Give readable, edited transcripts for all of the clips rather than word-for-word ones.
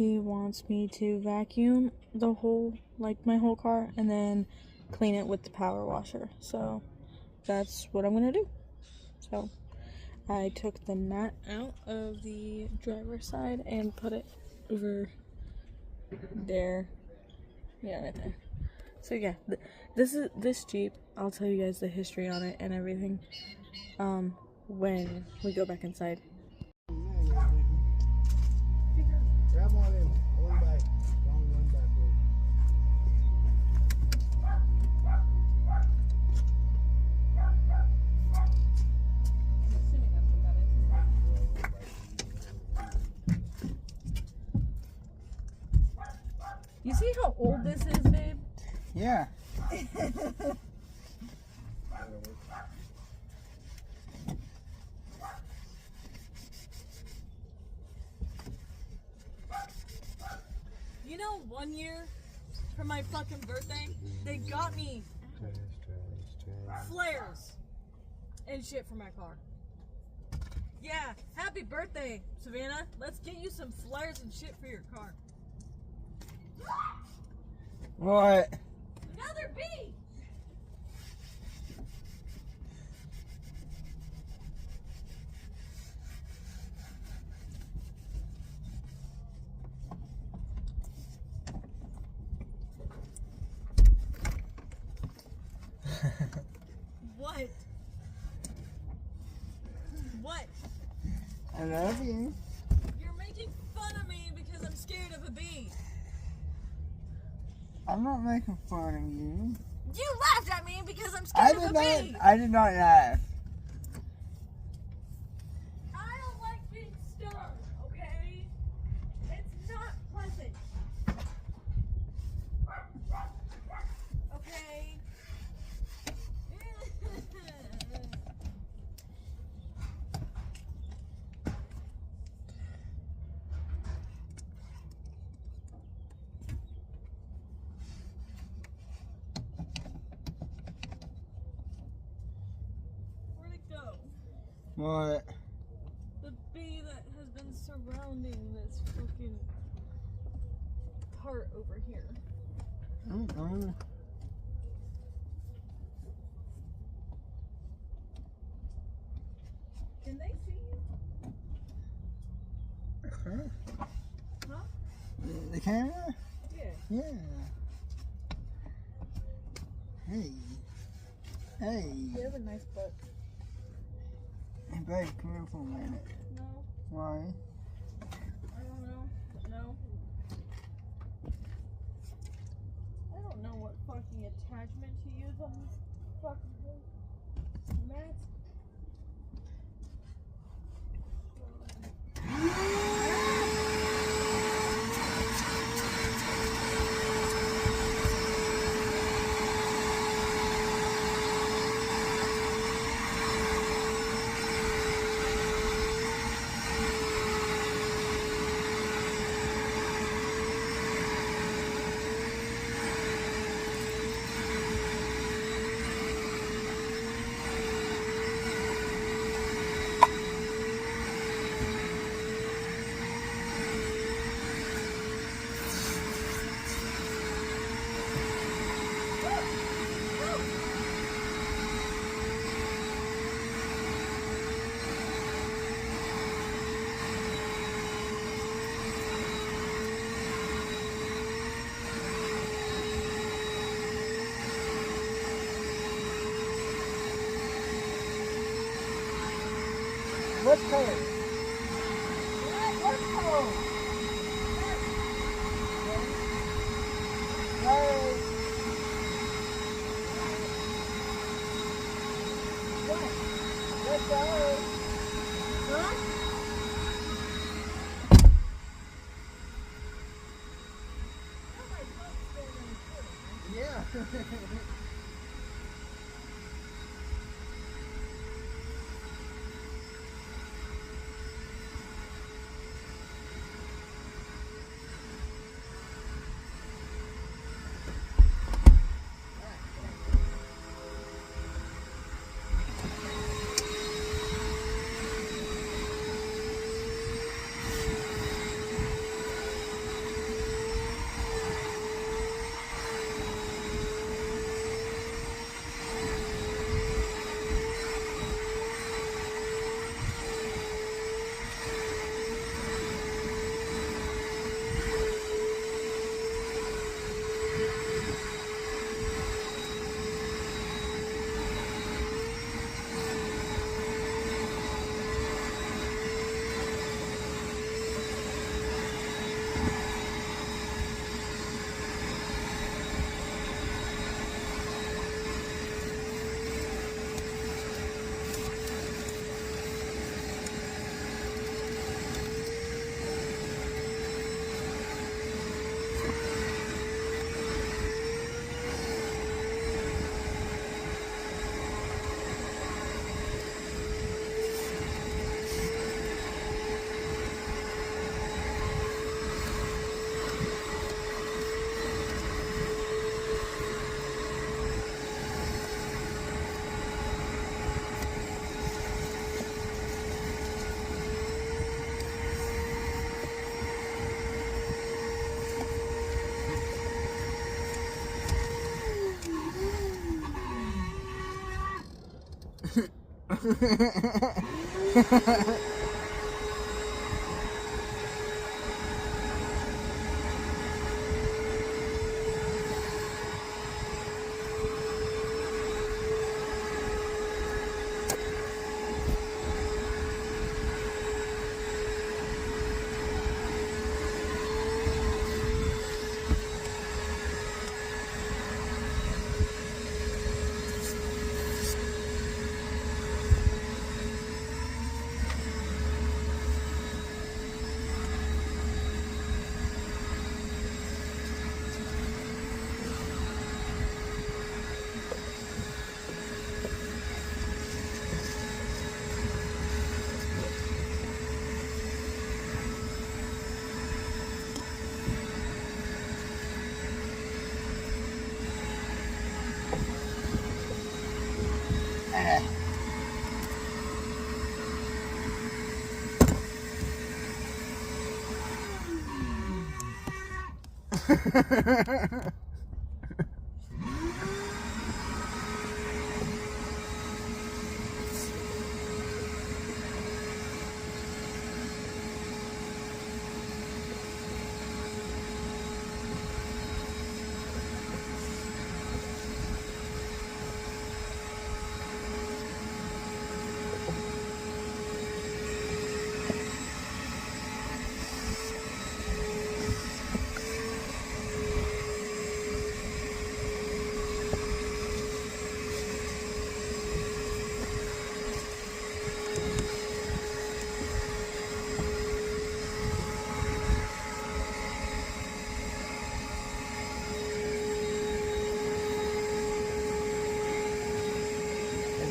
he wants me to vacuum the whole, like my whole car, and then clean it with the power washer. So that's what I'm gonna do. So I took the mat out of the driver's side and put it over there. Yeah, right there. So yeah, this Jeep. I'll tell you guys the history on it and everything when we go back inside. Grab one and one back. Don't run backward. You see how old this is, babe? Yeah. You know, 1 year for my fucking birthday, they got me flares and shit for my car. Yeah, happy birthday, Savannah. Let's get you some flares and shit for your car. What? Another bee! What? What? I love you. You're making fun of me because I'm scared of a bee. I'm not making fun of you. You laughed at me because I'm scared of a bee. I did not laugh. I don't like being stung, okay? It's not pleasant. Okay? Where'd it go? What? The bee that has been surrounding this fucking part over here. Mm-mm. Can they see you? Huh? Huh? The camera? Yeah. Yeah. Hey. Hey. You have a nice butt. Hey, babe, come here for a minute. No, Why? I don't know. No. I don't know what fucking attachment to use on this fucking mat. What's color? What's color? Hey. What? Let's go. Huh? Yeah.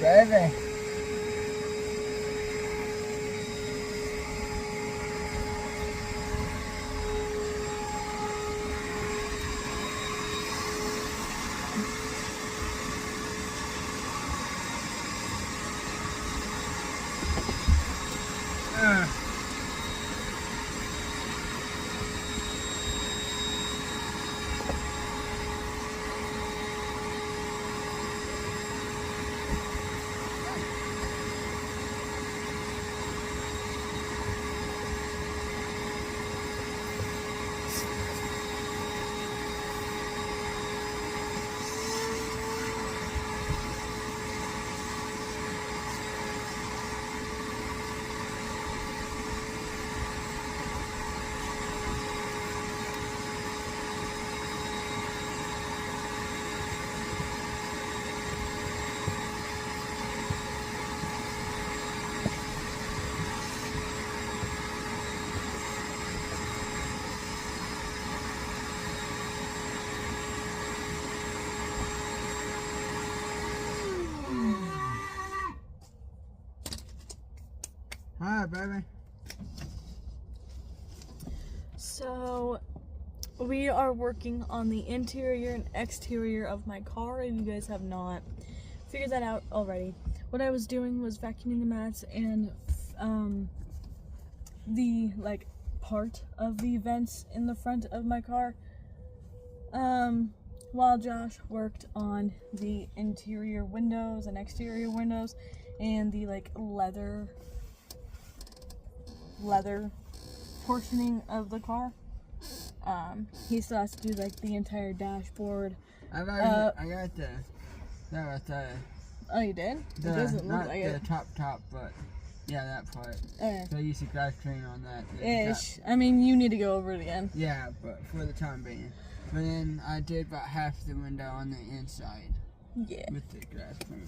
Baby. Hi, baby. So, we are working on the interior and exterior of my car. If you guys have not figured that out already, what I was doing was vacuuming the mats and the like part of the vents in the front of my car, while Josh worked on the interior windows and exterior windows and the like leather portioning of the car. He still has to do like the entire dashboard. I got the. Oh, you did? It doesn't look like it. Not the top, but yeah, that part. So I used the grass cleaner on that. Ish. I mean, you need to go over it again. Yeah, but for the time being. But then I did about half the window on the inside. Yeah. With the grass cleaner.